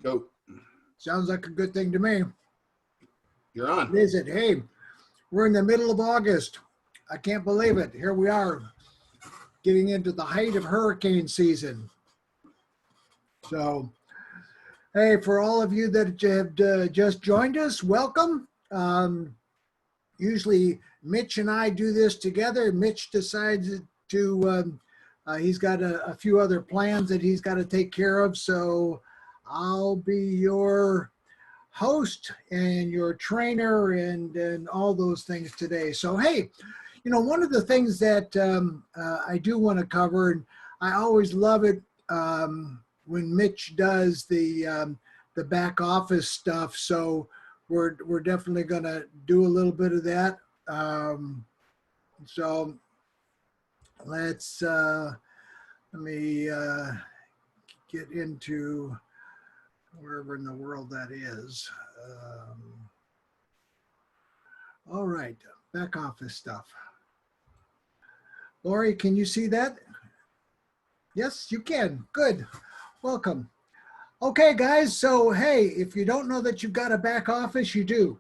Go. Sounds like a good thing to me. You're on. What is it? Hey, we're in the middle of August. I can't believe it. Here we are getting into the height of hurricane season. So, hey, for all of you that have just joined us, welcome. Usually Mitch and I do this together. Mitch decides to, he's got a few other plans that he's got to take care of. So I'll be your host and your trainer and all those things today. So, hey, you know, one of the things that I do want to cover, and I always love it when Mitch does the back office stuff. So we're definitely going to do a little bit of that. So let me get into wherever in the world that is. All right, back office stuff. Lori, can you see that? Yes, you can. Good. Welcome. Okay, guys. So, hey, if you don't know that you've got a back office, you do.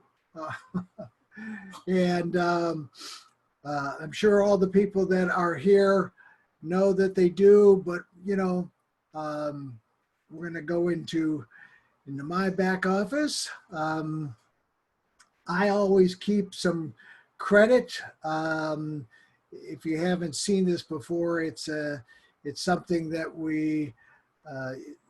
And I'm sure all the people that are here know that they do, but, you know, we're going to go into my back office. I always keep some credit. If you haven't seen this before, it's something that we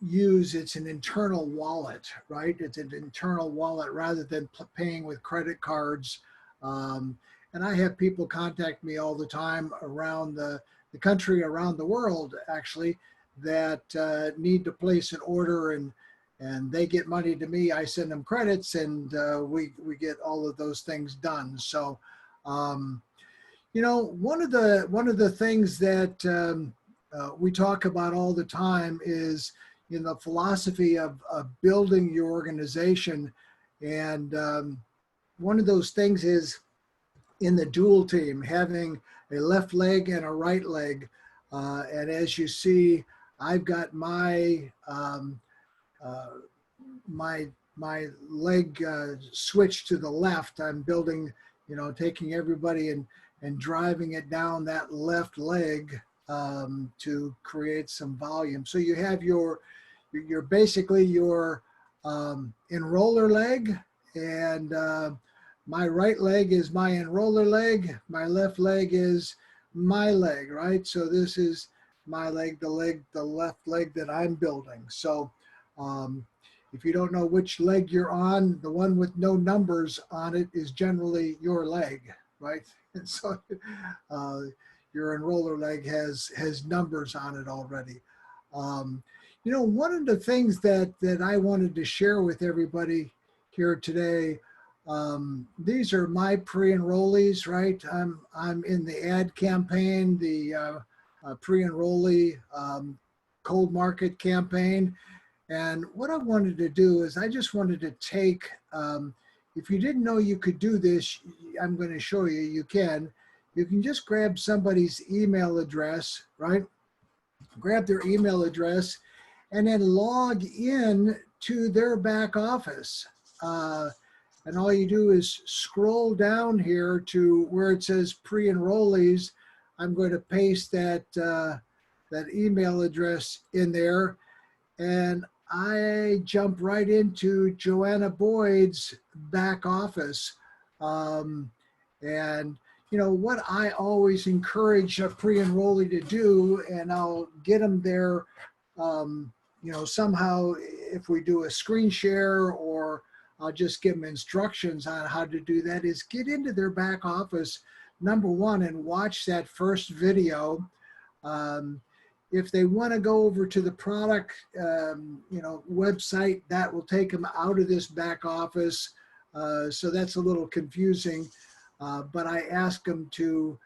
use. It's an internal wallet, right? It's an internal wallet rather than paying with credit cards. And I have people contact me all the time around the country, around the world, actually, that need to place an order, and they get money to me. I send them credits, and we get all of those things done. So, you know, one of the things that we talk about all the time is, you know, the philosophy of building your organization. And one of those things is in the dual team, having a left leg and a right leg. And as you see, I've got my my leg switched to the left. I'm building, you know, taking everybody and driving it down that left leg to create some volume. So you have your basically your enroller leg, and my right leg is my enroller leg. My left leg is my leg, right? So this is my leg, the left leg that I'm building. So if you don't know which leg you're on, the one with no numbers on it is generally your leg, right? And so your enroller leg has numbers on it already. You know, one of the things that I wanted to share with everybody here today, these are my pre-enrollees, right? I'm in the ad campaign, the pre-enrollee cold market campaign. And what I wanted to do is I just wanted to take, if you didn't know you could do this, I'm going to show you, you can just grab somebody's email address, right? Grab their email address and then log in to their back office. And all you do is scroll down here to where it says pre-enrollees. I'm going to paste that email address in there, and I jump right into Joanna Boyd's back office. And you know what I always encourage a pre-enrollee to do, and I'll get them there, you know, somehow if we do a screen share, or I'll just give them instructions on how to do that, is get into their back office, number one, and watch that first video. If they want to go over to the product, you know, website, that will take them out of this back office. So that's a little confusing, but I ask them to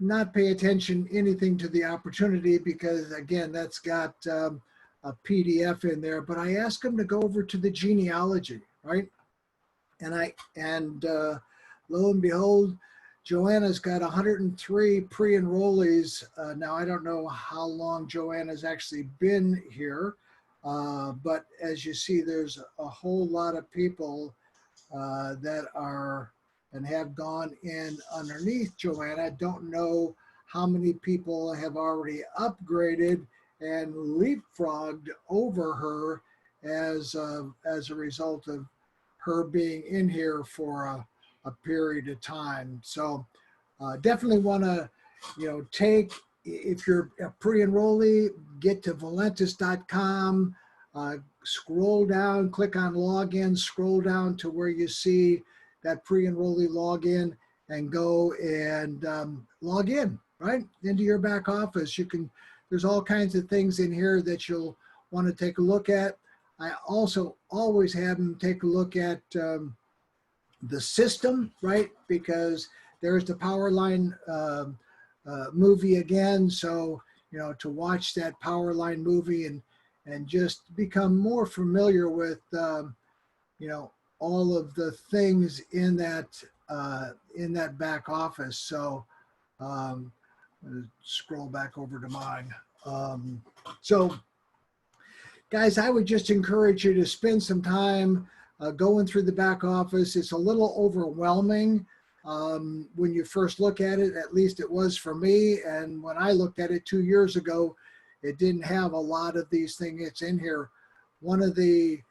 not pay attention anything to the opportunity, because again, that's got a PDF in there, but I ask them to go over to the genealogy, right? And lo and behold, Joanna's got 103 pre-enrollees. Now, I don't know how long Joanna's actually been here, But as you see, there's a whole lot of people that are and have gone in underneath Joanna. Don't know how many people have already upgraded and leapfrogged over her as a result of her being in here for a period of time. So definitely want to, take, if you're a pre-enrollee, get to valentus.com, scroll down, click on login, scroll down to where you see that pre-enrollee login, and go and log in right into your back office. There's all kinds of things in here that you'll want to take a look at. I also always have them take a look at the system, right? Because there's the Powerline movie again. So, to watch that Powerline movie and just become more familiar with, all of the things in that back office. So, scroll back over to mine. So, guys, I would just encourage you to spend some time going through the back office. It's a little overwhelming when you first look at it. At least it was for me. And when I looked at it 2 years ago, it didn't have a lot of these things that's in here. One of the,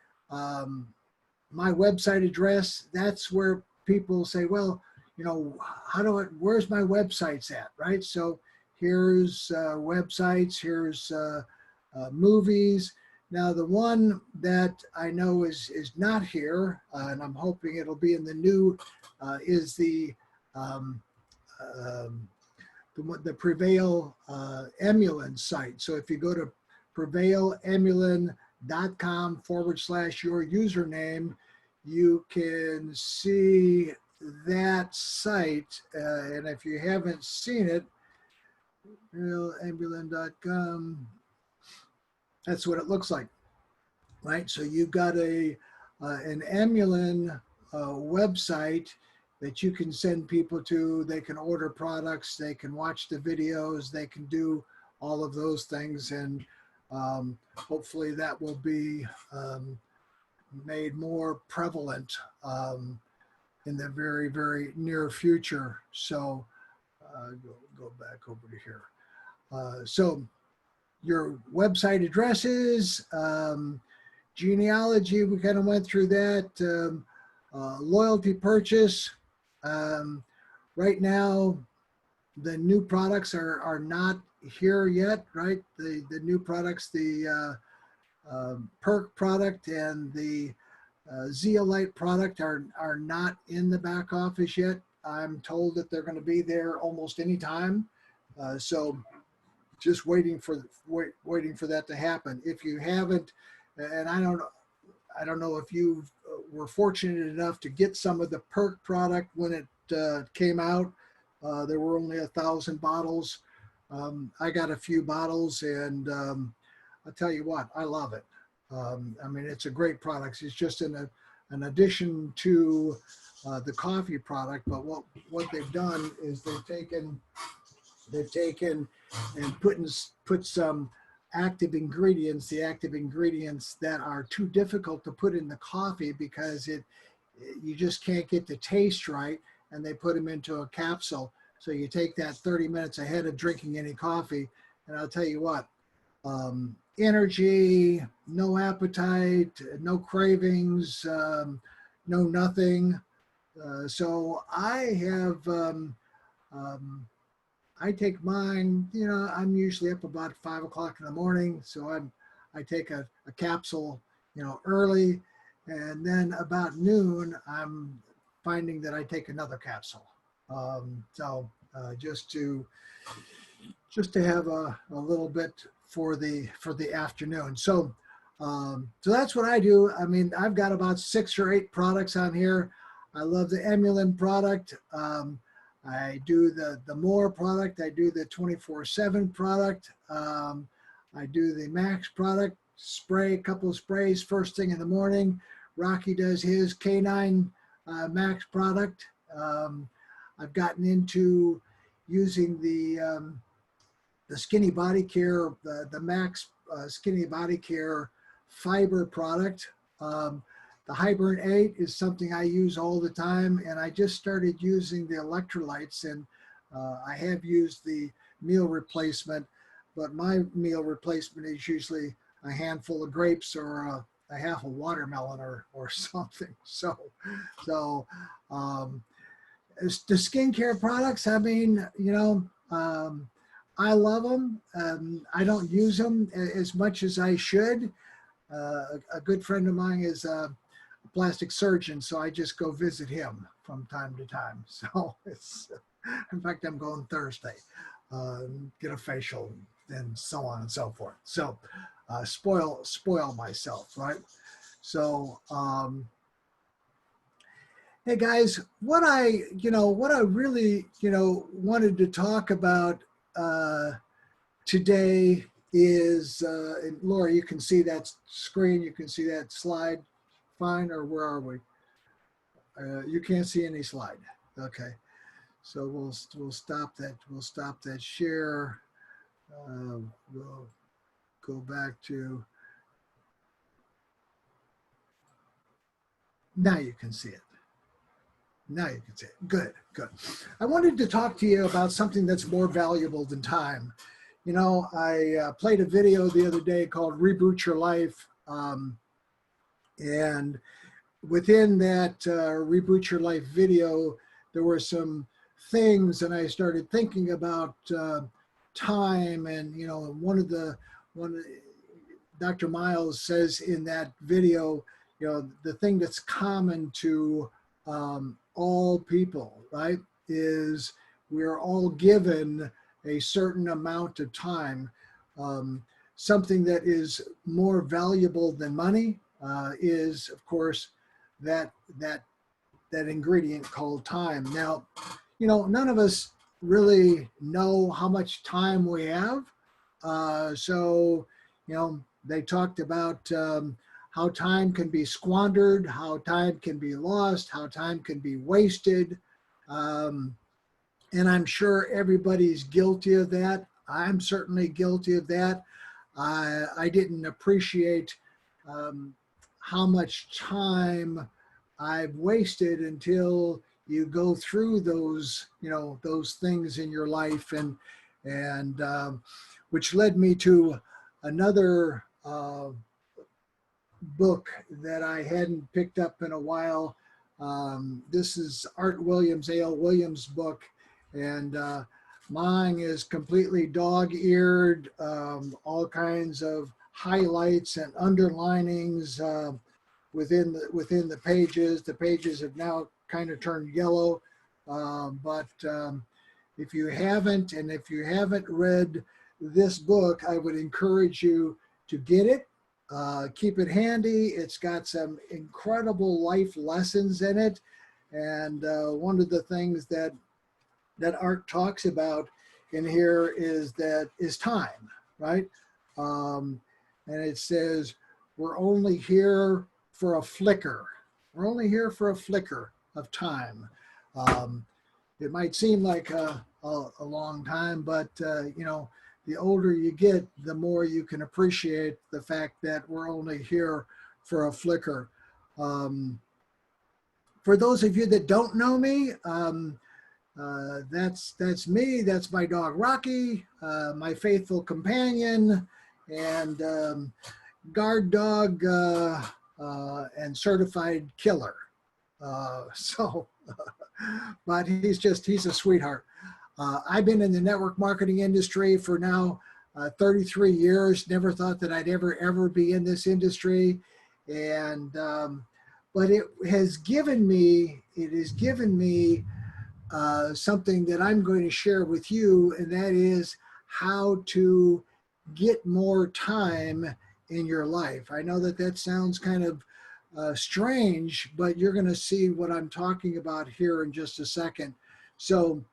my website address, that's where people say, well, where's my websites at, right? So here's websites, here's movies. Now, the one that I know is not here, and I'm hoping it'll be in the new, is the Prevail Emulin site. So if you go to prevailemulin.com/your username, you can see that site. And if you haven't seen it, prevailemulin.com, that's what it looks like, right? So you've got an Emulin website that you can send people to. They can order products, they can watch the videos, they can do all of those things. And hopefully that will be made more prevalent in the very, very near future. So go back over to here. So your website addresses, genealogy, we kind of went through that. Loyalty purchase. Right now, the new products are not here yet, right? The new products, the Perk product and the Zeolite product are not in the back office yet. I'm told that they're going to be there almost any time. So just waiting for that to happen. If you haven't, and I don't know if you were fortunate enough to get some of the Perk product when it came out. There were only 1,000 bottles. I got a few bottles, and I'll tell you what, I love it. I mean, it's a great product. It's just an addition to the coffee product. But what they've done is they've taken and put some active ingredients, the active ingredients that are too difficult to put in the coffee because you just can't get the taste right, and they put them into a capsule. So you take that 30 minutes ahead of drinking any coffee, and I'll tell you what, energy, no appetite, no cravings, no nothing. So I have, I take mine, I'm usually up about 5 o'clock in the morning. So I take a capsule, early, and then about noon, I'm finding that I take another capsule. So just to have a little bit for the afternoon. So that's what I do. I mean, I've got about 6 or 8 products on here. I love the Emulin product. I do the More product. I do the 24/7 product. I do the Max product, spray, a couple of sprays first thing in the morning. Rocky does his K9 Max product. I've gotten into using the Skinny Body Care, the Max Skinny Body Care fiber product. The Hibernate is something I use all the time, and I just started using the electrolytes, and I have used the meal replacement, but my meal replacement is usually a handful of grapes or a half a watermelon or something. As the skincare products, I mean, I love them. I don't use them as much as I should. A good friend of mine is a plastic surgeon, so I just go visit him from time to time. So in fact, I'm going Thursday, get a facial and so on and so forth. So spoil myself, right? So, hey guys, what I really, wanted to talk about today is, and Laura, you can see that screen, you can see that slide fine, or where are we? You can't see any slide. Okay. So we'll stop that. We'll stop that share. We'll go back to, now you can see it. Now you can see it. Good, good. I wanted to talk to you about something that's more valuable than time. I played a video the other day called Reboot Your Life. And within that Reboot Your Life video, there were some things, and I started thinking about time. And, Dr. Miles says in that video, the thing that's common to all people, right, is we're all given a certain amount of time. Something that is more valuable than money is, of course, that ingredient called time. Now, none of us really know how much time we have. So, they talked about how time can be squandered, how time can be lost, how time can be wasted. And I'm sure everybody's guilty of that. I'm certainly guilty of that. I didn't appreciate how much time I've wasted until you go through those, those things in your life, and which led me to another book that I hadn't picked up in a while. This is Art Williams, A.L. Williams' book, and mine is completely dog-eared, all kinds of highlights and underlinings within the pages. The pages have now kind of turned yellow, but if you haven't read this book, I would encourage you to get it. Keep it handy. It's got some incredible life lessons in it, and one of the things that Art talks about in here is time, right? And it says we're only here for a flicker. We're only here for a flicker of time. It might seem like a long time, but the older you get, the more you can appreciate the fact that we're only here for a flicker. For those of you that don't know me, that's me. That's my dog Rocky, my faithful companion and guard dog and certified killer. But he's a sweetheart. I've been in the network marketing industry for now 33 years. Never thought that I'd ever be in this industry, and but it has given me something that I'm going to share with you, and that is how to get more time in your life. I know that sounds kind of strange, but you're going to see what I'm talking about here in just a second. So,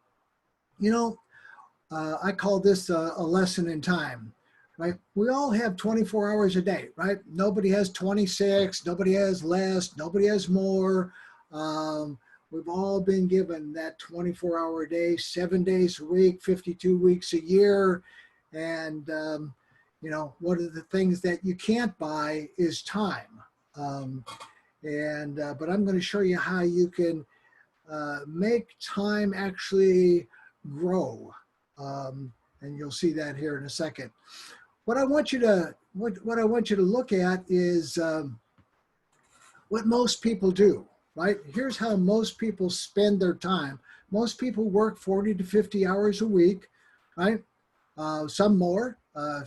I call this a lesson in time, right? We all have 24 hours a day, right? Nobody has 26, nobody has less, nobody has more. We've all been given that 24-hour day, 7 days a week, 52 weeks a year. And, you know, one of the things that you can't buy is time. But I'm going to show you how you can make time actually grow. And you'll see that here in a second. What I want you to look at is what most people do, right? Here's how most people spend their time. Most people work 40 to 50 hours a week, right? Some more,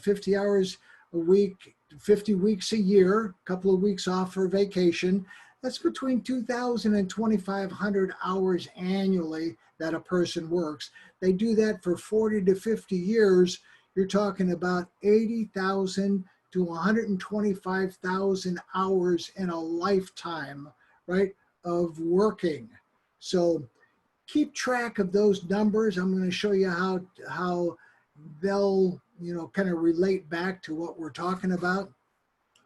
50 hours a week, 50 weeks a year, a couple of weeks off for vacation. That's between 2,000 and 2,500 hours annually that a person works. They do that for 40 to 50 years. You're talking about 80,000 to 125,000 hours in a lifetime, right, of working. So keep track of those numbers. I'm going to show you how they'll, you know, kind of relate back to what we're talking about.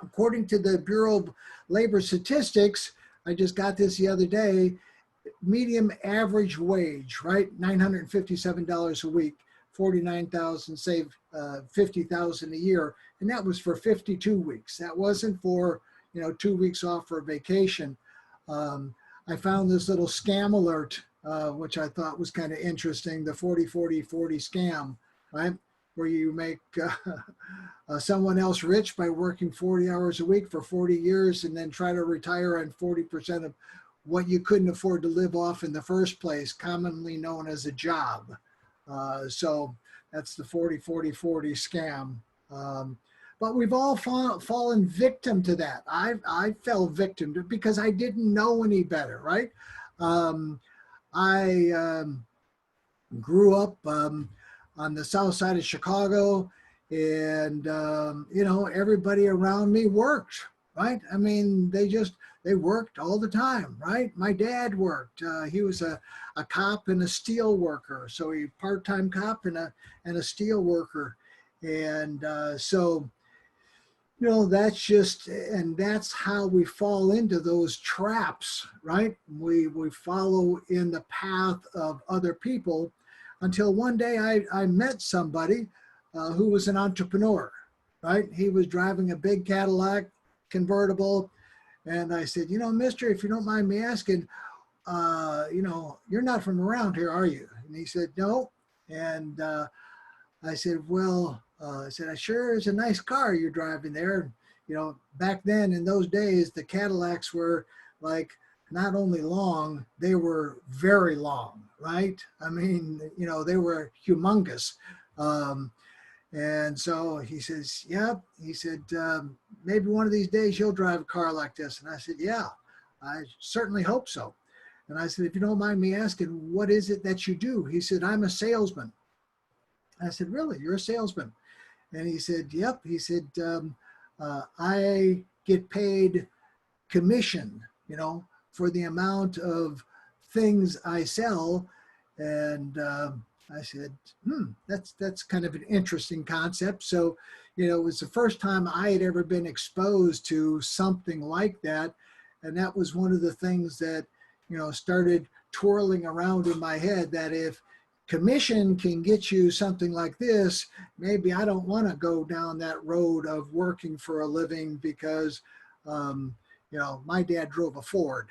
According to the Bureau of Labor Statistics, I just got this the other day, medium average wage, right? $957 a week, 49,000, save 50,000 a year. And that was for 52 weeks. That wasn't for, you know, 2 weeks off for vacation. I found this little scam alert, which I thought was kind of interesting, the 40-40-40 scam, right? Where you make someone else rich by working 40 hours a week for 40 years and then try to retire on 40% of what you couldn't afford to live off in the first place, commonly known as a job. So that's the 40-40-40 scam. But we've all fallen victim to that. I fell victim to, because I didn't know any better, right? I grew up on the south side of Chicago, and you know, everybody around me worked, right? I mean, they worked all the time, right? My dad worked. He was a cop and a steel worker, so he part-time cop and a steel worker, and so, you know, that's how we fall into those traps, right? We follow in the path of other people, until one day I met somebody who was an entrepreneur, right? He was driving a big Cadillac convertible. And I said, you know, mister, if you don't mind me asking, you know, you're not from around here, are you? And he said, no. And I said, well, I said, sure is a nice car you're driving there. You know, back then in those days, the Cadillacs were like not only long, they were very long, right? I mean, you know, they were humongous. And so he says, yeah, he said, maybe one of these days you'll drive a car like this. And I said, yeah, I certainly hope so. And I said, if you don't mind me asking, what is it that you do? He said, I'm a salesman. I said, really, you're a salesman? And he said, yep. He said, I get paid commission, you know, for the amount of things I sell. And I said, that's kind of an interesting concept. So, you know, it was the first time I had ever been exposed to something like that. And that was one of the things that, you know, started twirling around in my head, that if commission can get you something like this, maybe I don't want to go down that road of working for a living, because, you know, my dad drove a Ford.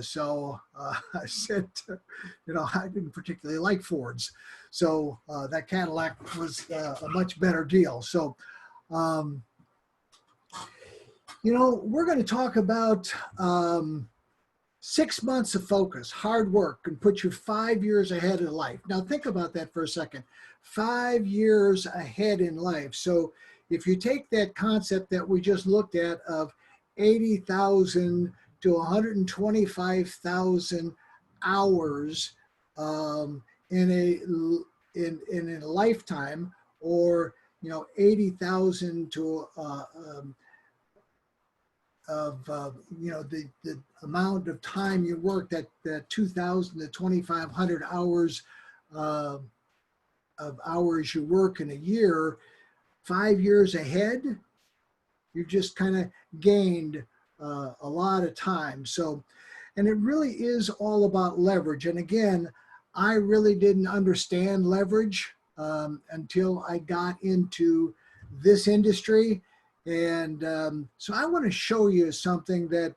So I said, you know, I didn't particularly like Fords. So that Cadillac was a much better deal. So, you know, we're going to talk about 6 months of focus, hard work, can put you 5 years ahead in life. Now think about that for a second. 5 years ahead in life. So if you take that concept that we just looked at of 80,000 to 125,000 hours in a lifetime, or, you know, 80,000 to you know, the amount of time you work, that 2,000 to 2,500 hours of hours you work in a year, 5 years ahead, you just kind of gained a lot of time. So, and it really is all about leverage. And again, I really didn't understand leverage until I got into this industry. And so I want to show you something that,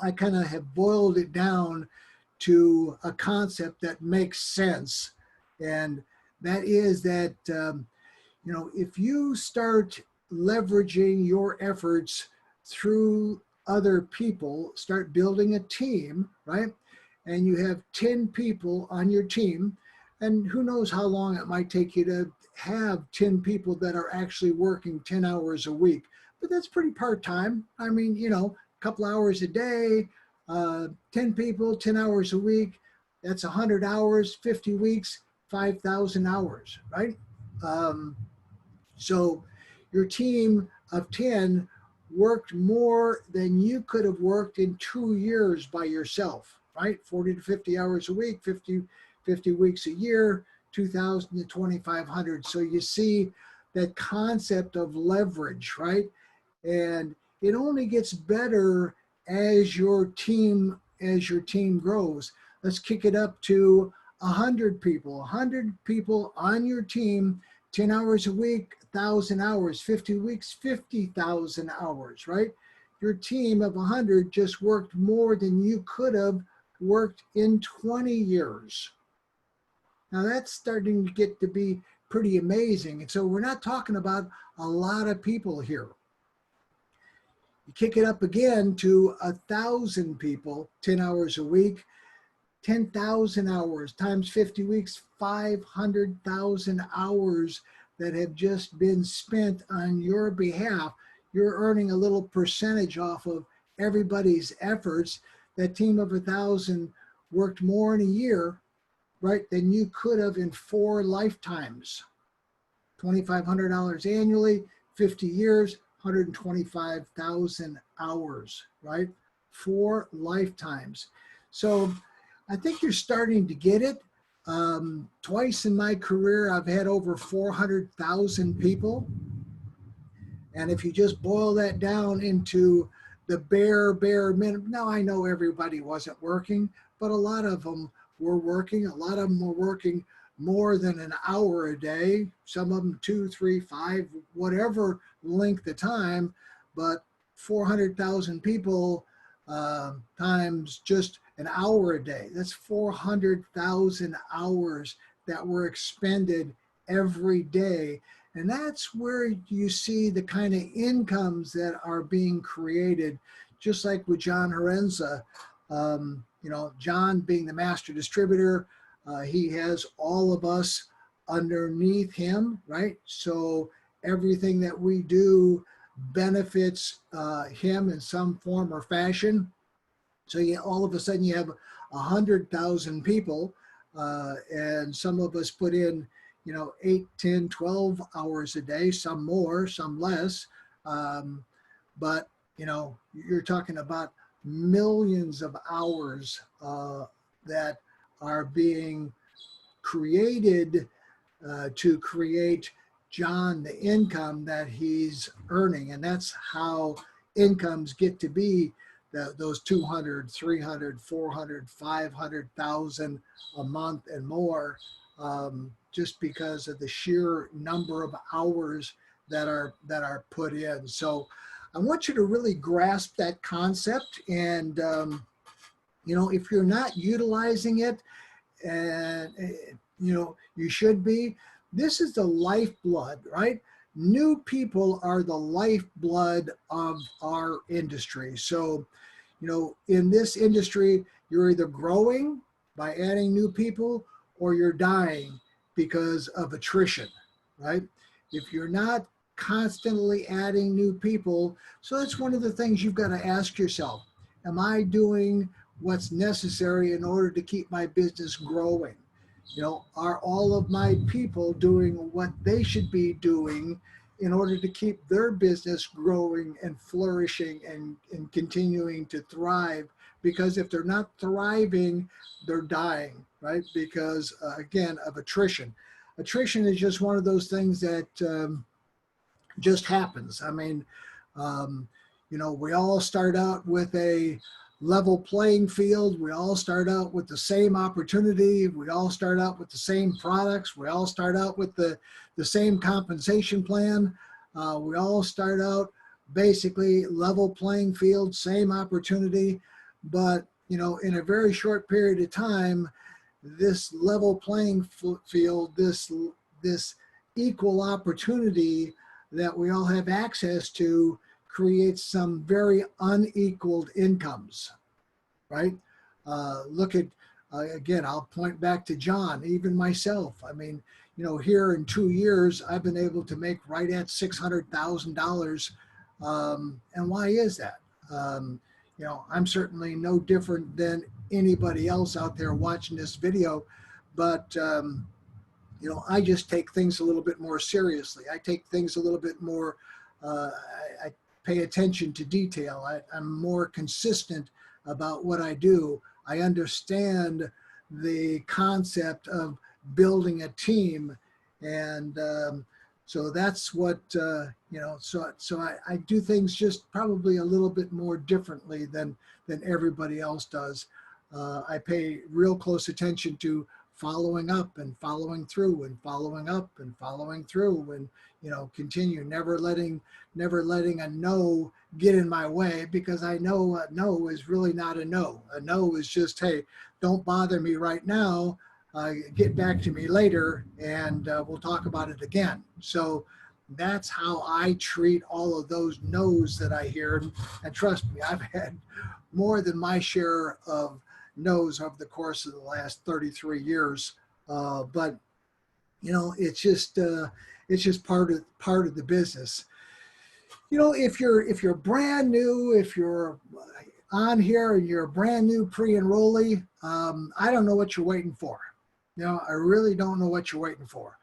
I kind of have boiled it down to a concept that makes sense. And that is that, if you start leveraging your efforts through other people, start building a team, right? And you have 10 people on your team, and who knows how long it might take you to have 10 people that are actually working 10 hours a week, but that's pretty part-time. I mean, a couple hours a day, 10 people, 10 hours a week, that's 100 hours, 50 weeks, 5,000 hours, right? So your team of 10 worked more than you could have worked in 2 years by yourself, right? 40 to 50 hours a week, 50 weeks a year, 2,000 to 2,500. So you see that concept of leverage, right? And it only gets better as your team grows. Let's kick it up to 100 people. 100 people on your team, 10 hours a week, 1,000 hours, 50 weeks, 50,000 hours, right? Your team of 100 just worked more than you could have worked in 20 years. Now that's starting to get to be pretty amazing. And so we're not talking about a lot of people here. You kick it up again to 1,000 people, 10 hours a week, 10,000 hours times 50 weeks, 500,000 hours that have just been spent on your behalf. You're earning a little percentage off of everybody's efforts. That team of 1,000 worked more in a year, right, than you could have in 4 lifetimes. $2,500 annually, 50 years, 125,000 hours, right? 4 lifetimes. So I think you're starting to get it. Twice in my career, I've had over 400,000 people. And if you just boil that down into the bare minimum, now I know everybody wasn't working, but a lot of them were working. A lot of them were working more than an hour a day, some of them 2, 3, 5, whatever length of time, but 400,000 people times just an hour a day. That's 400,000 hours that were expended every day. And that's where you see the kind of incomes that are being created, just like with John Herenza. John being the master distributor, he has all of us underneath him, right? So everything that we do benefits him in some form or fashion. So all of a sudden you have 100,000 people, and some of us put in, 8, 10, 12 hours a day, some more, some less. But, you're talking about millions of hours that are being created to create John the income that he's earning. And that's how incomes get to be those 200, 300, 400, 500,000 a month and more, just because of the sheer number of hours that are put in. So I want you to really grasp that concept. And, if you're not utilizing it, and, you should be, this is the lifeblood, right? New people are the lifeblood of our industry. So, in this industry, you're either growing by adding new people or you're dying because of attrition, right? If you're not constantly adding new people, so that's one of the things you've got to ask yourself. Am I doing what's necessary in order to keep my business growing? Are all of my people doing what they should be doing in order to keep their business growing and flourishing and continuing to thrive? Because if they're not thriving, they're dying, right? Because again, of attrition. Attrition is just one of those things that just happens. I mean, we all start out with a level playing field. We all start out with the same opportunity. We all start out with the same products. We all start out with the same compensation plan. We all start out basically level playing field, same opportunity. But, you know, in a very short period of time, this level playing field, this equal opportunity that we all have access to creates some very unequaled incomes, right? Look at, again, I'll point back to John, even myself. I mean, you know, here in 2 years, I've been able to make right at $600,000. And why is that? You know, I'm certainly no different than anybody else out there watching this video, but you know, I just take things a little bit more seriously. I take things a little bit more, I pay attention to detail. I'm more consistent about what I do. I understand the concept of building a team. And so that's what, you know, so I do things just probably a little bit more differently than everybody else does. I pay real close attention to following up and following through and following up and following through, and, you know, continue, never letting a no get in my way, because I know a no is really not a no. A no is just, hey, don't bother me right now. Get back to me later, and we'll talk about it again. So that's how I treat all of those no's that I hear. And trust me, I've had more than my share of no's over the course of the last 33 years. But, you know, it's just part of the business. You know, if you're brand new, if you're on here and you're a brand new pre-enrollee, I don't know what you're waiting for. You know, I really don't know what you're waiting for.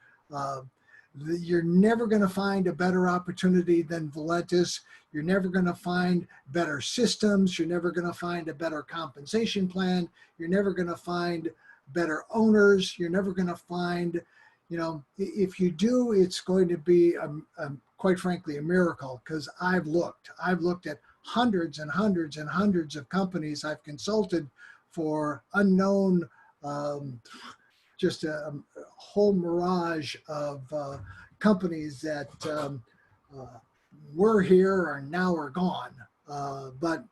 You're never going to find a better opportunity than Valentus. You're never going to find better systems. You're never going to find a better compensation plan. You're never going to find better owners. You're never going to find, you know, if you do, it's going to be, quite frankly, a miracle, because I've looked at hundreds and hundreds and hundreds of companies. I've consulted for unknown, just a whole mirage of companies that were here or now are gone. But,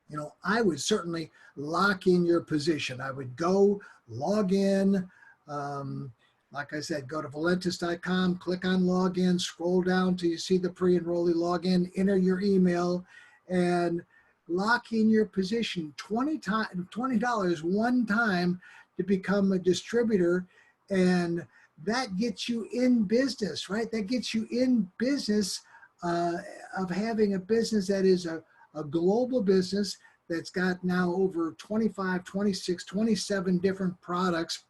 you know, I would certainly lock in your position. I would go log in. Like I said, go to valentus.com, click on login, scroll down till you see the pre-enrollee login, enter your email, and lock in your position. $20 one time to become a distributor, and that gets you in business, right? That gets you in business of having a business that is a global business that's got now over 25, 26, 27 different products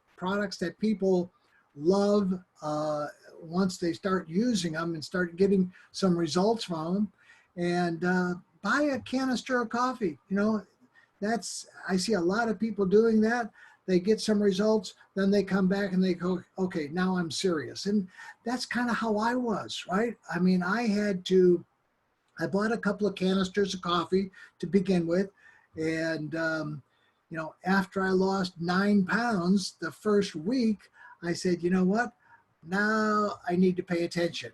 that people love once they start using them and start getting some results from them. And buy a canister of coffee. You know, I see a lot of people doing that. They get some results, then they come back and they go, okay, now I'm serious. And that's kind of how I was, right? I mean, I bought a couple of canisters of coffee to begin with. And, you know, after I lost 9 pounds the first week, I said, you know what? Now I need to pay attention.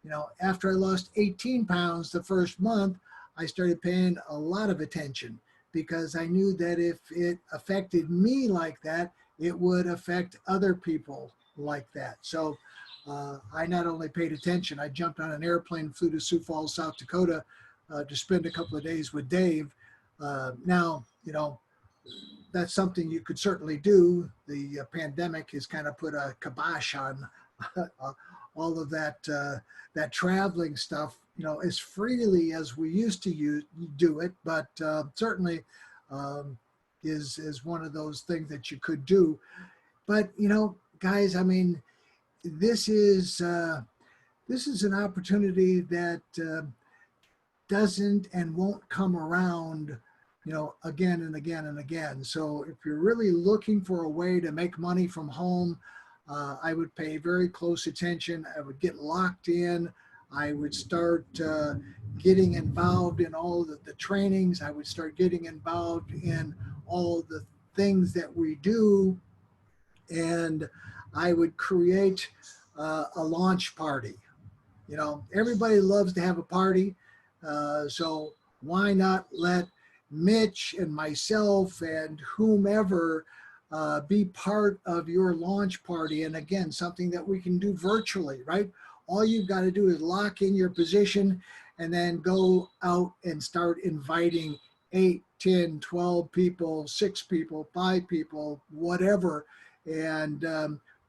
You know, after I lost 18 pounds the first month, I started paying a lot of attention, because I knew that if it affected me like that, it would affect other people like that. So I not only paid attention, I jumped on an airplane, flew to Sioux Falls, South Dakota to spend a couple of days with Dave. Now, you know, that's something you could certainly do. The pandemic has kind of put a kibosh on all of that traveling stuff, you know, as freely as we used to do it, but certainly is one of those things that you could do. But, you know, guys, I mean, this is an opportunity that doesn't and won't come around, you know, again and again and again. So if you're really looking for a way to make money from home, I would pay very close attention. I would get locked in. I would start getting involved in all the trainings. I would start getting involved in all the things that we do, and I would create a launch party. You know, everybody loves to have a party, so why not let Mitch and myself and whomever be part of your launch party? And again, something that we can do virtually, right? All you've got to do is lock in your position and then go out and start inviting 8, 10, 12 people, 6 people, 5 people, whatever. And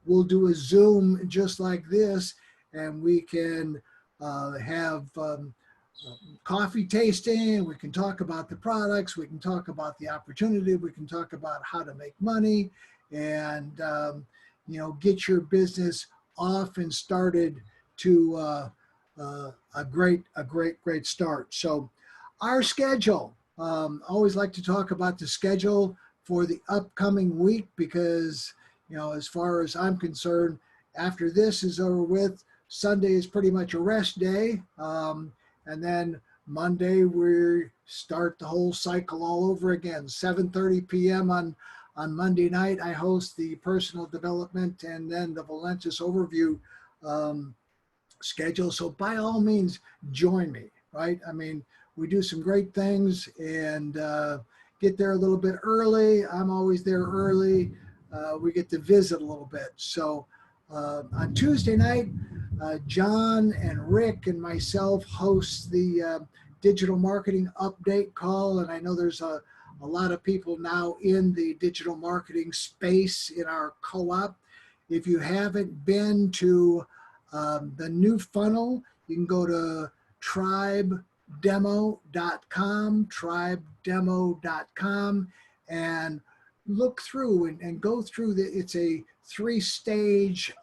we'll do a Zoom just like this, and we can have coffee tasting. We can talk about the products. We can talk about the opportunity. We can talk about how to make money, and you know, get your business off and started to a great start. So our schedule, always like to talk about the schedule for the upcoming week, because, you know, as far as I'm concerned, after this is over with, Sunday is pretty much a rest day. And then Monday, we start the whole cycle all over again. 7:30 p.m. on Monday night, I host the personal development and then the Valentus overview schedule. So by all means, join me, right? I mean, we do some great things, and get there a little bit early. I'm always there early. We get to visit a little bit. So on Tuesday night, John and Rick and myself host the digital marketing update call. And I know there's a lot of people now in the digital marketing space in our co-op. If you haven't been to the new funnel, you can go to tribedemo.com, and look through and go through it's a 3-stage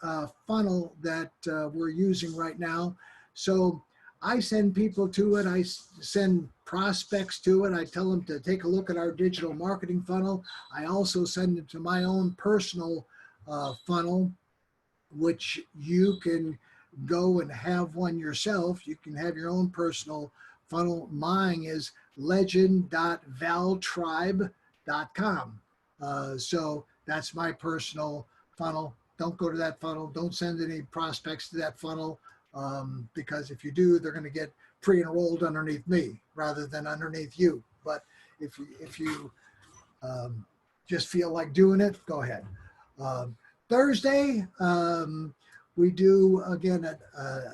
funnel that we're using right now. So I send people to it. I send prospects to it. I tell them to take a look at our digital marketing funnel. I also send them to my own personal funnel, which you can go and have one yourself. You can have your own personal funnel. Mine is legend.valtribe.com. So that's my personal funnel. Don't go to that funnel. Don't send any prospects to that funnel, because if you do, they're going to get pre-enrolled underneath me rather than underneath you. But if you just feel like doing it, go ahead. Thursday, we do, again,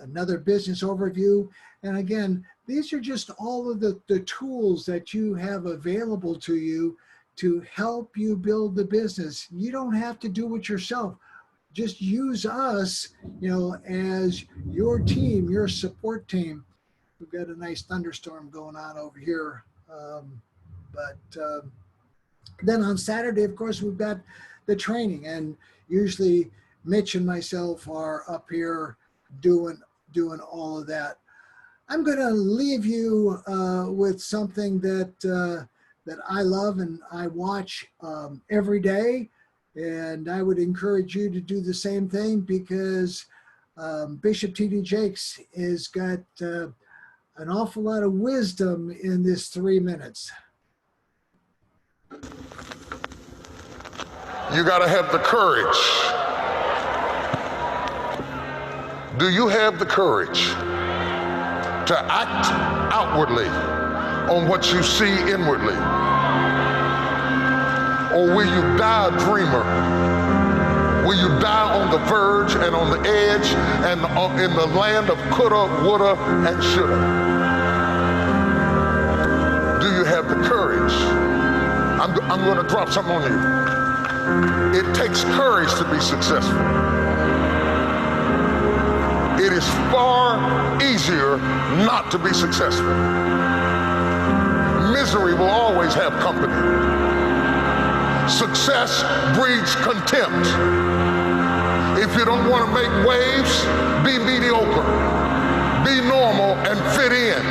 another business overview. And again, these are just all of the tools that you have available to you to help you build the business. You don't have to do it yourself. Just use us, you know, as your team, your support team. We've got a nice thunderstorm going on over here. Then on Saturday, of course, we've got the training, and usually Mitch and myself are up here doing all of that. I'm going to leave you with something that I love and I watch every day, and I would encourage you to do the same thing, because Bishop T.D. Jakes has got an awful lot of wisdom in this 3 minutes. You got to have the courage. Do you have the courage to act outwardly on what you see inwardly? Or will you die a dreamer? Will you die on the verge and on the edge and in the land of coulda, woulda, and shoulda? Do you have the courage? I'm going to drop something on you. It takes courage to be successful. It is far easier not to be successful. Misery will always have company. Success breeds contempt. If you don't want to make waves, be mediocre. Be normal and fit in.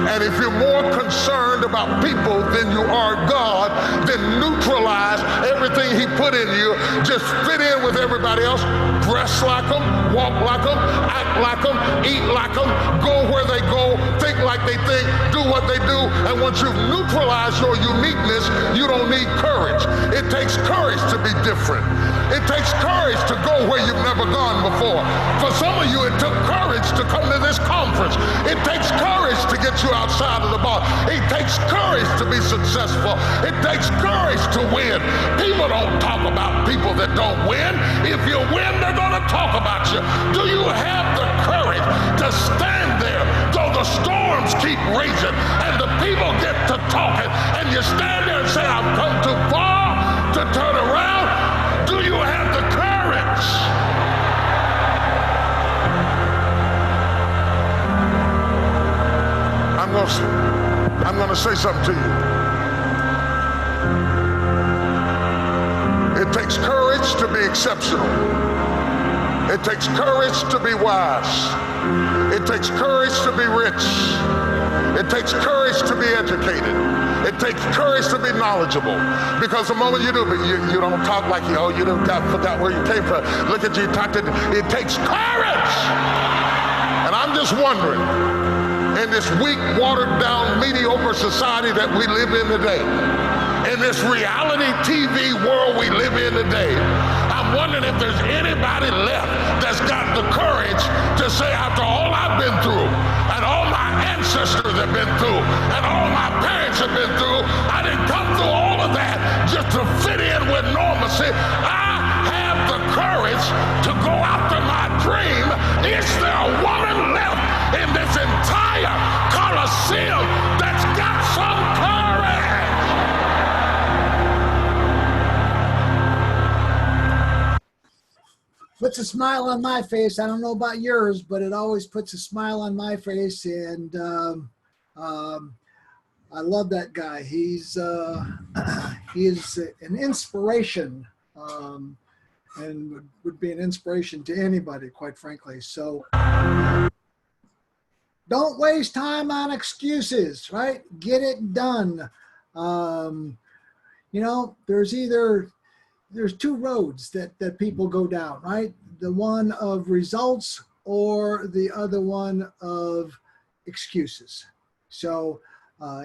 And if you're more concerned about people than you are God, then neutralize everything He put in you. Just fit in with everybody else. dress like them, walk like them, act like them, eat like them, go where they go, think like they think, do what they do. And once you've neutralized your uniqueness, you don't need courage. It takes courage to be different. It takes courage to go where you've never gone before. For some of you, it took courage to come to this conference. It takes courage to get you outside of the box. It takes courage to be successful. It takes courage to win. People don't talk about people that don't win. If you win, they're going to talk about you. Do you have the courage to stand there though the storms keep raging and the people get to talking and you stand there and say, I've come too far to turn around? Do you have the courage? I'm going to say something to you. It takes courage to be exceptional. It takes courage to be wise. It takes courage to be rich. It takes courage to be educated. It takes courage to be knowledgeable. Because the moment you do, you don't talk like you forgot where you came from. Look at you, it takes courage. And I'm just wondering, in this weak, watered down, mediocre society that we live in today, in this reality TV world we live in today, I'm wondering if there's anybody left that's got the courage to say, after all I've been through, and all my ancestors have been through, and all my parents have been through, I didn't come through all of that just to fit in with normalcy. I have the courage to go after my dream. Is there a woman left in this entire Coliseum that's got some courage? Puts a smile on my face. I don't know about yours, but it always puts a smile on my face. And I love that guy. He is an inspiration, and would be an inspiration to anybody, quite frankly. So don't waste time on excuses, right? Get it done. You know, there's two roads that people go down, right? The one of results or the other one of excuses. So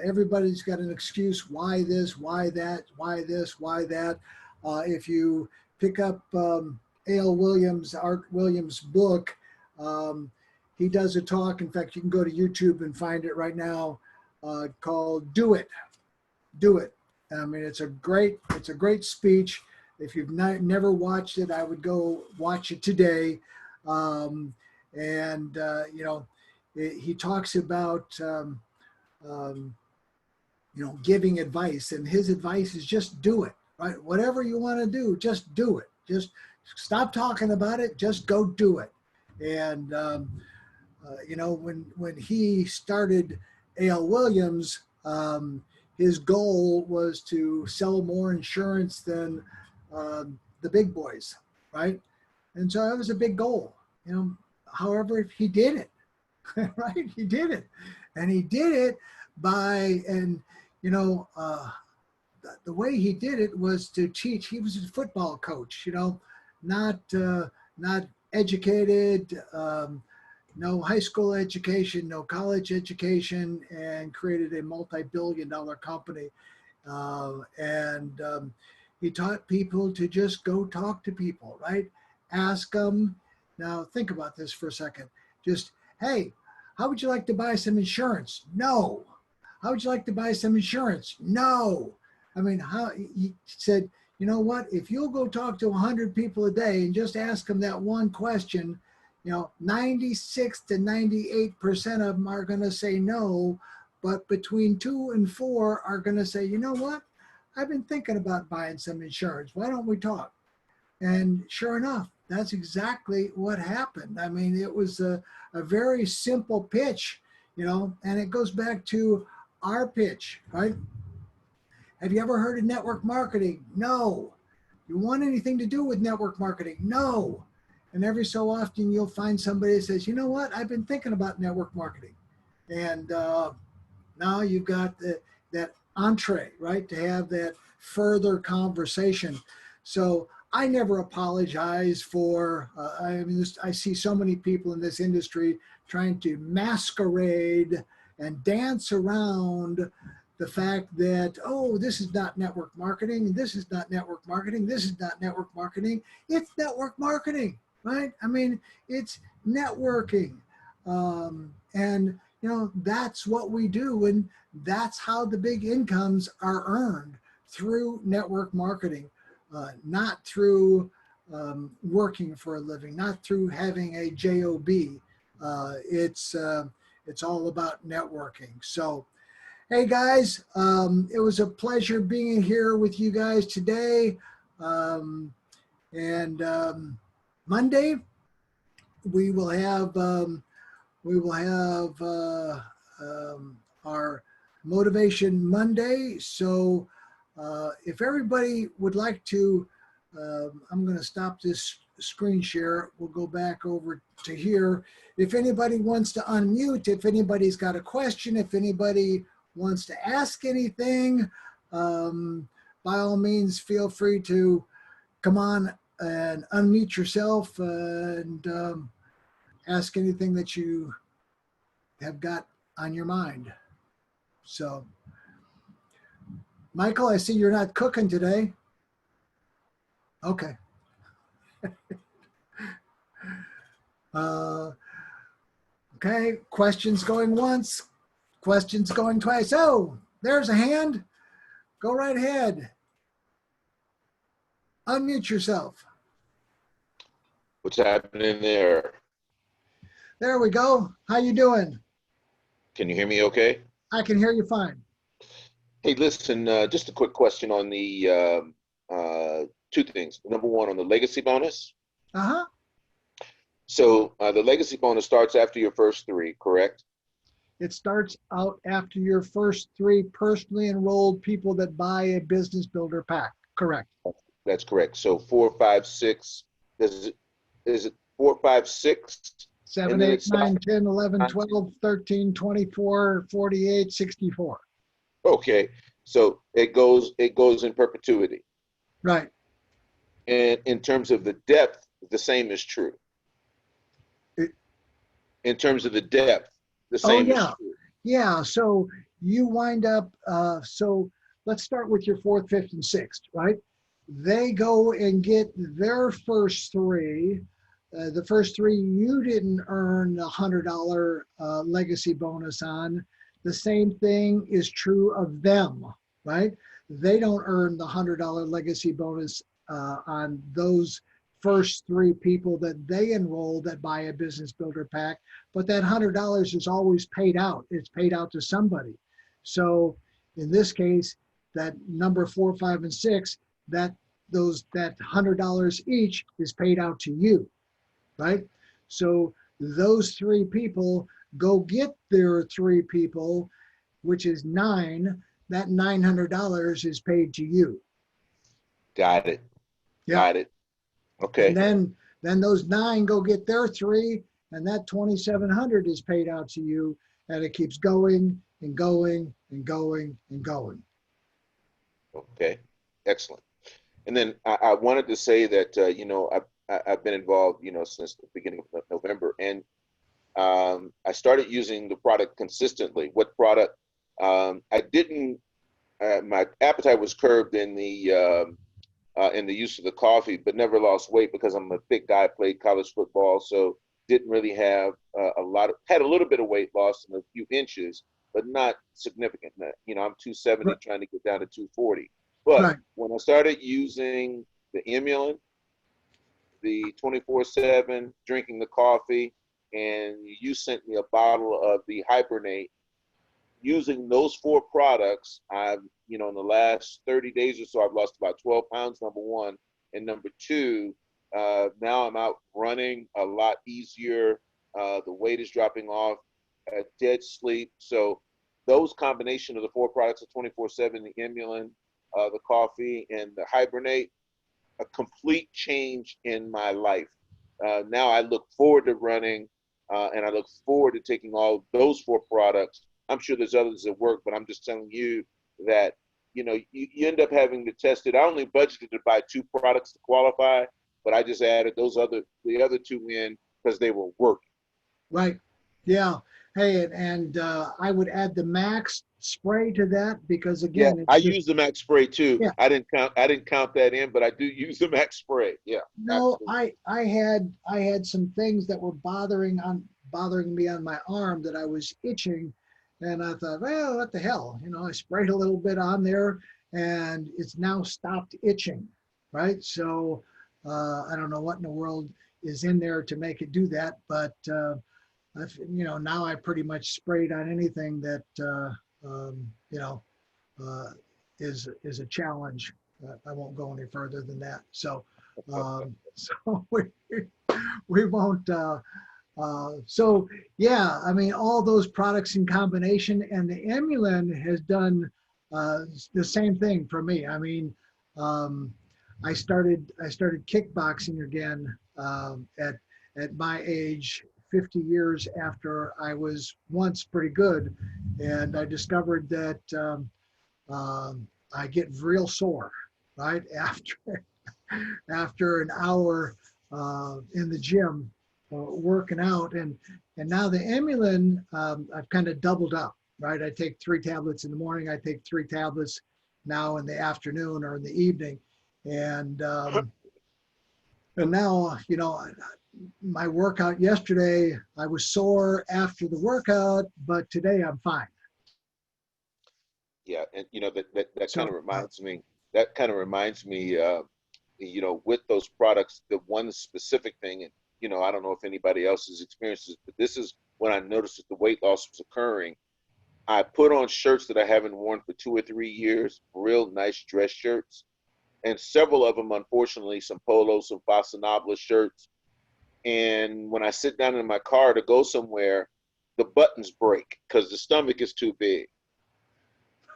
everybody's got an excuse. Why this, why that, why this, why that. If you pick up Art Williams' book, he does a talk. In fact, you can go to YouTube and find it right now, called Do It. Do It. I mean, it's a great speech. If you've never watched it, I would go watch it today. You know, he talks about, you know, giving advice, and his advice is just do it, right? Whatever you want to do, just do it. Just stop talking about it. Just go do it. And, you know, when he started A.L. Williams, his goal was to sell more insurance than the big boys, right? And so that was a big goal, you know. However, he did it, right? He did it, and he did it by, and you know, the way he did it was to teach. He was a football coach, you know, not educated, no high school education, no college education, and created a multi-billion-dollar company, he taught people to just go talk to people, right? Ask them. Now think about this for a second. Just, hey, how would you like to buy some insurance? No. How would you like to buy some insurance? No. I mean, he said, you know what? If you'll go talk to 100 people a day and just ask them that one question, you know, 96 to 98% of them are going to say no, but between 2 and 4 are going to say, you know what? I've been thinking about buying some insurance. Why don't we talk? And sure enough, that's exactly what happened. I mean, it was a very simple pitch, you know, and it goes back to our pitch, right? Have you ever heard of network marketing? No. You want anything to do with network marketing? No. And every so often you'll find somebody that says, you know what? I've been thinking about network marketing. And now you've got that entree, right? To have that further conversation. So I never apologize for, I see so many people in this industry trying to masquerade and dance around the fact that, oh, this is not network marketing, this is not network marketing, this is not network marketing. It's network marketing, right? I mean, it's networking. And, you know, that's what we do. And that's how the big incomes are earned, through network marketing. Not through working for a living, not through having a job. It's all about networking. So, hey guys, it was a pleasure being here with you guys today. Monday we will have our Motivation Monday. So. If everybody would like to, I'm going to stop this screen share. We'll go back over to here. If anybody wants to unmute, if anybody's got a question, if anybody wants to ask anything, by all means, feel free to come on and unmute yourself and ask anything that you have got on your mind. So. Michael, I see you're not cooking today. Okay. Okay, questions going once, questions going twice. Oh, there's a hand. Go right ahead. Unmute yourself. What's happening there? There we go. How you doing? Can you hear me okay? I can hear you fine. Hey, listen, just a quick question on the two things. Number one, on the legacy bonus. Uh-huh. So the legacy bonus starts after your first 3, correct? It starts out after your first 3 personally enrolled people that buy a business builder pack. Correct. That's correct. So 4, 5, 6. Is it 4, 5, 6? 7, 8, 9, 10, 11, 12, 13, 24, 48, 64. Okay, so it goes in perpetuity. Right. And in terms of the depth, the same is true. In terms of the depth, the same is true. Yeah, so you wind up, so let's start with your 4th, 5th, and 6th, right? They go and get their first 3. The first 3 you didn't earn the $100 legacy bonus on. The same thing is true of them, right? They don't earn the $100 legacy bonus on those first 3 people that they enroll that buy a business builder pack, but that $100 is always paid out. It's paid out to somebody. So in this case, that number 4, 5, and 6, that $100 each is paid out to you, right? So those 3 people go get their 3 people, which is 9. That $900 is paid to you. Got it. Yeah. Got it. Okay. And then those 9 go get their 3, and that $2,700 is paid out to you, and it keeps going and going and going and going. Okay. Excellent. And then I wanted to say that you know, I've been involved, you know, since the beginning of November, and I started using the product consistently. What product? I didn't. My appetite was curbed in the use of the coffee, but never lost weight because I'm a big guy. Played college football, so didn't really have had a little bit of weight loss and a few inches, but not significant. You know, I'm 270, Right. trying to get down to 240. But Right. when I started using the Emulant, the 24/7, drinking the coffee, and you sent me a bottle of the Hibernate. Using those 4 products, I've, you know, in the last 30 days or so, I've lost about 12 pounds, number one. And number 2, now I'm out running a lot easier. The weight is dropping off, dead sleep. So those combination of the 4 products, the 24/7, the Emulant, the coffee, and the Hibernate, a complete change in my life. Now I look forward to running, and I look forward to taking all those 4 products. I'm sure there's others that work, but I'm just telling you that you end up having to test it. I only budgeted to buy 2 products to qualify, but I just added the other 2 in because they were working. Right. Yeah. Hey, and I would add the Max spray to that because again, Yeah, I use the Max spray too. Yeah. I didn't count that in, but I do use the Max spray. Yeah. No, absolutely. I had some things that were bothering me on my arm that I was itching, and I thought, well, what the hell, I sprayed a little bit on there, and it's now stopped itching, right? So I don't know what in the world is in there to make it do that, but now I pretty much sprayed on anything that is a challenge. I won't go any further than that. So so we won't. So yeah, I mean, all those products in combination, and the Emulin has done the same thing for me. I mean, I started kickboxing again at my age, 50 years after I was once pretty good, and I discovered that I get real sore right after an hour in the gym working out, and now the Emulin I've kind of doubled up, right? I take 3 tablets in the morning, I take 3 tablets now in the afternoon or in the evening, and now my workout yesterday, I was sore after the workout, but today I'm fine. Yeah, and that kind of reminds me. That kind of reminds me, with those products, the one specific thing, and I don't know if anybody else has experienced this, but this is when I noticed that the weight loss was occurring. I put on shirts that I haven't worn for 2 or 3 years, real nice dress shirts, and several of them, unfortunately, some polos, some Fossa Nobla shirts. And when I sit down in my car to go somewhere, the buttons break because the stomach is too big.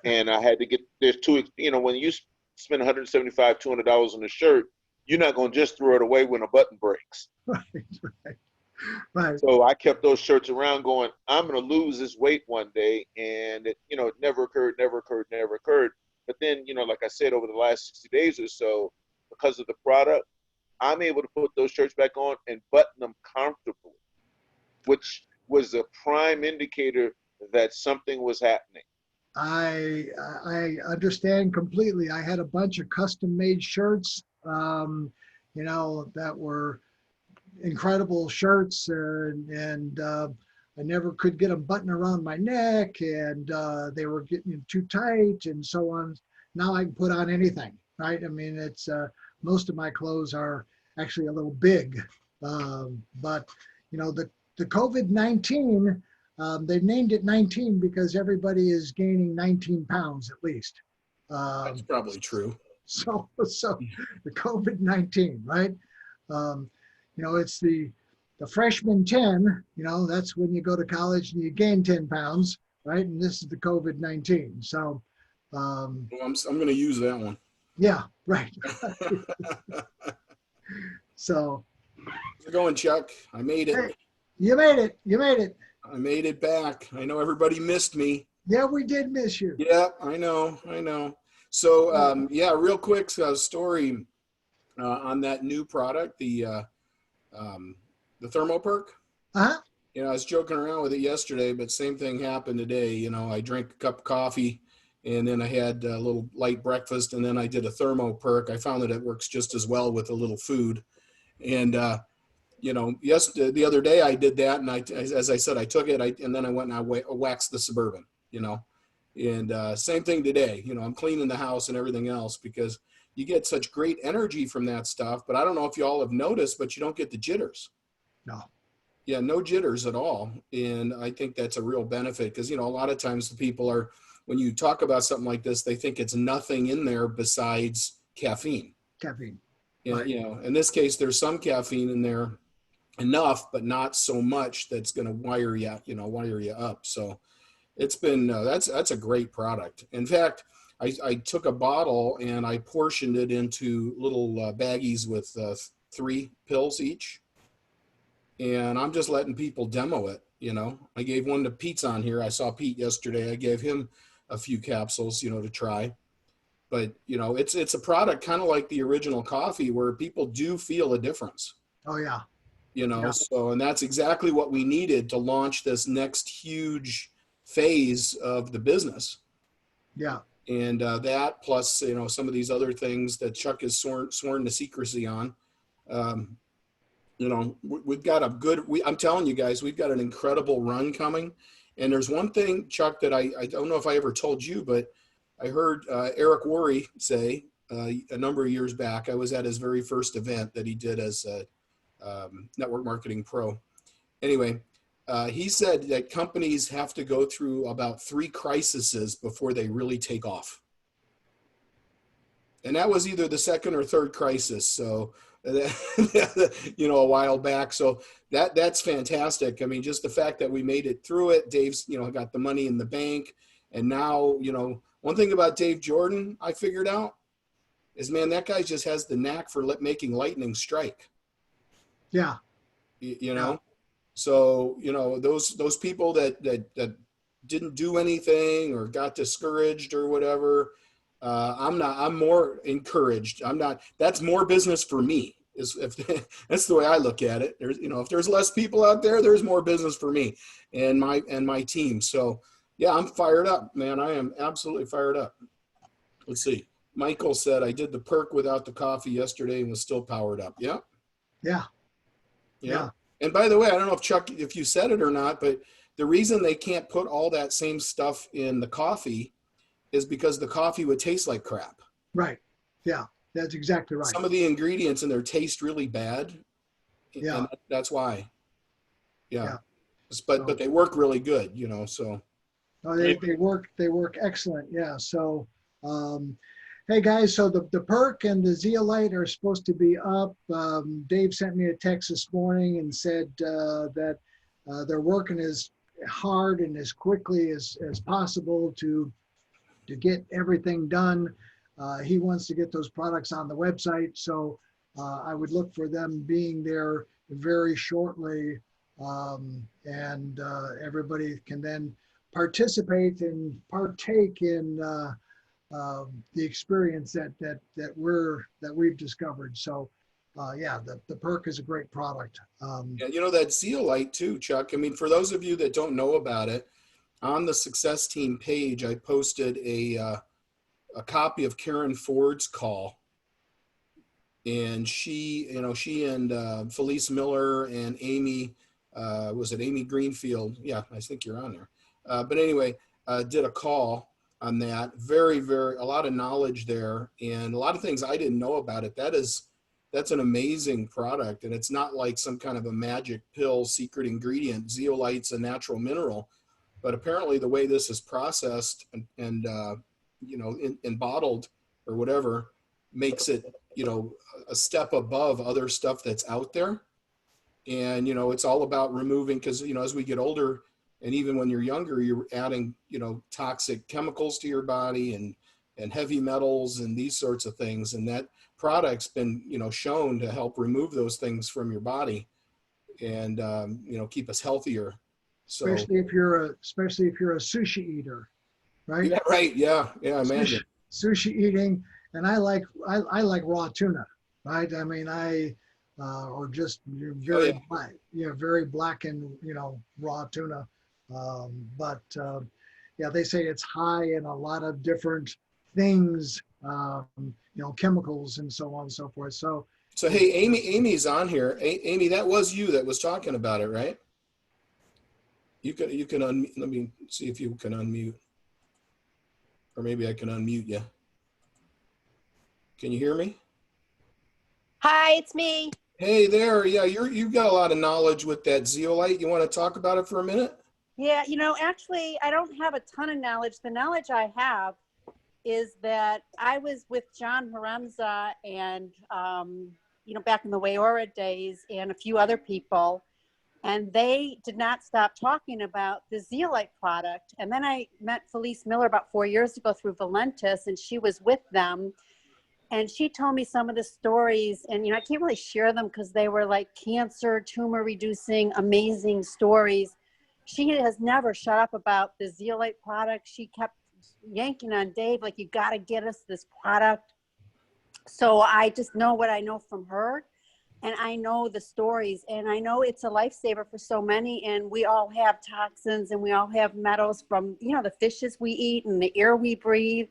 And I had to get, there's 2, when you spend $175, $200 on a shirt, you're not going to just throw it away when a button breaks. Right. So I kept those shirts around going, I'm going to lose this weight one day. And it never occurred. But then, like I said, over the last 60 days or so, because of the product, I'm able to put those shirts back on and button them comfortably, which was a prime indicator that something was happening. I understand completely. I had a bunch of custom made shirts, that were incredible shirts, and I never could get them buttoned around my neck, and they were getting too tight and so on. Now I can put on anything, right? I mean, it's most of my clothes are actually a little big, but the COVID-19, they've named it 19 because everybody is gaining 19 pounds at least. That's probably true. So the COVID-19, right? It's the freshman 10, that's when you go to college and you gain 10 pounds, right? And this is the COVID-19. So, Well, I'm going to use that one. yeah, right. So. How's it going, Chuck? I made it. Hey, you made it. I made it back. I know everybody missed me. Yeah, we did miss you. Yeah, I know. So, real quick story on that new product, the ThermoPerk. Uh-huh. I was joking around with it yesterday, but same thing happened today. I drank a cup of coffee, and then I had a little light breakfast, and then I did a ThermoPerk. I found that it works just as well with a little food. And, the other day I did that, and as I said, I took it, and then I went and I waxed the Suburban, and same thing today. I'm cleaning the house and everything else because you get such great energy from that stuff. But I don't know if you all have noticed, but you don't get the jitters. No. Yeah, no jitters at all. And I think that's a real benefit because, a lot of times the people are, when you talk about something like this, they think it's nothing in there besides caffeine. Caffeine. Yeah, Right. in this case, there's some caffeine in there, enough, but not so much that's going to wire you up. So it's been, that's a great product. In fact, I took a bottle and I portioned it into little baggies with 3 pills each. And I'm just letting people demo it. I gave one to Pete's on here. I saw Pete yesterday. I gave him a few capsules, to try. but you know, it's a product kind of like the original coffee where people do feel a difference, Oh yeah. you know. Yeah. So, and that's exactly what we needed to launch this next huge phase of the business. Yeah. And that plus, you know, some of these other things that Chuck has sworn to secrecy on. Um, you know, we've got a good, I'm telling you guys, we've got an incredible run coming. And there's one thing, Chuck, that I don't know if I ever told you, but I heard Eric Worre say a number of years back. I was at his very first event that he did as a network marketing pro. Anyway, he said that companies have to go through about 3 crises before they really take off. And that was either the second or third crisis. So, you know, a while back. So that's fantastic. I mean, just the fact that we made it through it. Dave's, you know, got the money in the bank. And now, you know, one thing about Dave Jordan, I figured out is, man, that guy just has the knack for making lightning strike. Yeah. You know? Yeah. So, you know, those people that didn't do anything or got discouraged or whatever, I'm more encouraged. That's more business for me. That's the way I look at it. There's, you know, if there's less people out there, there's more business for me and my team. So yeah, I'm fired up, man. I am absolutely fired up. Let's see. Michael said, I did the perk without the coffee yesterday and was still powered up. Yeah. Yeah. Yeah. And by the way, I don't know if Chuck, if you said it or not, but the reason they can't put all that same stuff in the coffee is because the coffee would taste like crap. Right. Yeah, that's exactly right. Some of the ingredients in there taste really bad. Yeah. And that's why. Yeah. But they work really good, you know, so. Oh, they work excellent. Yeah. So, hey guys, so the perk and the zeolite are supposed to be up. Dave sent me a text this morning and said that they're working as hard and as quickly as possible to get everything done. He wants to get those products on the website. So I would look for them being there very shortly. And everybody can then participate and partake in the experience that we've discovered. So yeah, the perk is a great product. Yeah, you know, that zeolite too, Chuck. I mean, for those of you that don't know about it, on the Success Team page, I posted a copy of Karen Ford's call, and she and Felice Miller and Amy, was it Amy Greenfield? Yeah, I think you're on there. But anyway, did a call on that. Very, very, a lot of knowledge there and a lot of things I didn't know about it. That's an amazing product, and it's not like some kind of a magic pill secret ingredient. Zeolite's a natural mineral. But apparently the way this is processed and you know, and bottled or whatever makes it, you know, a step above other stuff that's out there. And, you know, it's all about removing, because, you know, as we get older and even when you're younger, you're adding, you know, toxic chemicals to your body and heavy metals and these sorts of things. And that product's been, you know, shown to help remove those things from your body and, you know, keep us healthier. So, especially if you're a sushi eater, right? Yeah, right. Yeah, yeah. Imagine sushi eating, and I like raw tuna, right? I mean, or just very black, very blackened, you know, raw tuna. But yeah, they say it's high in a lot of different things, you know, chemicals and so on and so forth. So hey, Amy's on here. Amy, that was you that was talking about it, right? You can unmute. Let me see if you can unmute, or maybe I can unmute you. Can you hear me? Hi, it's me. Hey there. Yeah, you've got a lot of knowledge with that zeolite. You want to talk about it for a minute? Yeah, you know, actually, I don't have a ton of knowledge. The knowledge I have is that I was with John Haremza and, you know, back in the Wayora days and a few other people, and they did not stop talking about the zeolite product. And then I met Felice Miller about 4 years ago through Valentus, and she was with them. And she told me some of the stories, and, you know, I can't really share them because they were like cancer, tumor reducing, amazing stories. She has never shut up about the zeolite product. She kept yanking on Dave, like, you got to get us this product. So I just know what I know from her, and I know the stories, and I know it's a lifesaver for so many. And we all have toxins, and we all have metals from, you know, the fishes we eat and the air we breathe,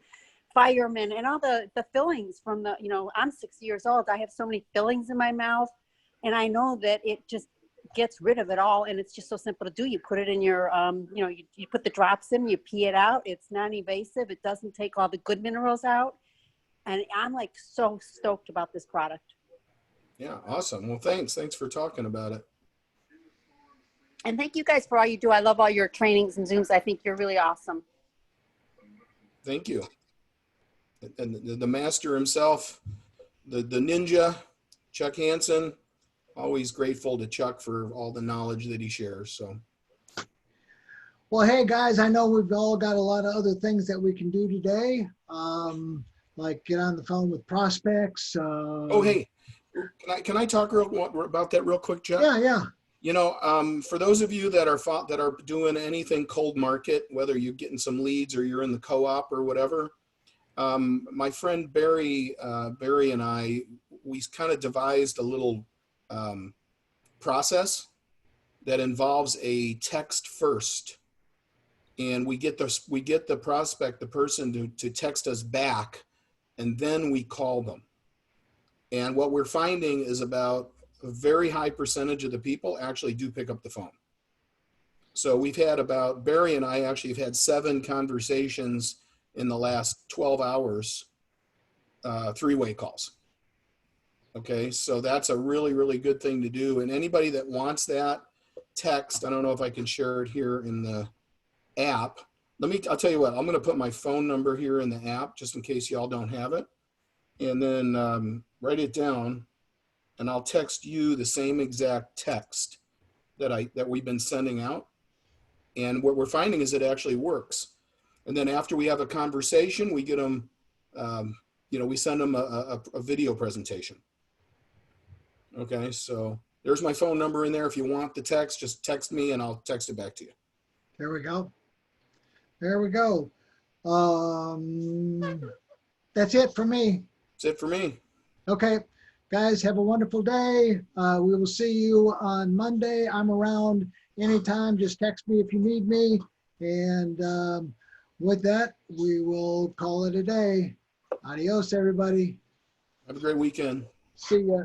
firemen, and all the fillings from the, you know, I'm 60 years old. I have so many fillings in my mouth, and I know that it just gets rid of it all. And it's just so simple to do. You put it in your, you know, you put the drops in, you pee it out. It's non-invasive. It doesn't take all the good minerals out. And I'm like so stoked about this product. Yeah, awesome. Well, thanks for talking about it. And thank you guys for all you do. I love all your trainings and Zooms. I think you're really awesome. Thank you. And the master himself, the ninja, Chuck Hansen, always grateful to Chuck for all the knowledge that he shares. So, Well, hey guys, I know we've all got a lot of other things that we can do today, like get on the phone with prospects. oh, hey, can I talk about that real quick, Chuck? Yeah. You know, for those of you that are doing anything cold market, whether you're getting some leads or you're in the co-op or whatever, my friend Barry and I, we kind of devised a little process that involves a text first, and we get the prospect, the person, to text us back, and then we call them. And what we're finding is about a very high percentage of the people actually do pick up the phone. So we've had Barry and I actually have had 7 conversations in the last 12 hours, 3-way calls. Okay, so that's a really, really good thing to do. And anybody that wants that text, I don't know if I can share it here in the app. I'll tell you what, I'm going to put my phone number here in the app just in case y'all don't have it. And then write it down, and I'll text you the same exact text that we've been sending out. And what we're finding is it actually works. And then after we have a conversation, we get them, you know, we send them a video presentation. Okay, so there's my phone number in there. If you want the text, just text me and I'll text it back to you. There we go. There we go. That's it for me. That's it for me. Okay, guys, have a wonderful day. We will see you on Monday. I'm around anytime. Just text me if you need me. And with that, we will call it a day. Adios, everybody. Have a great weekend. See ya.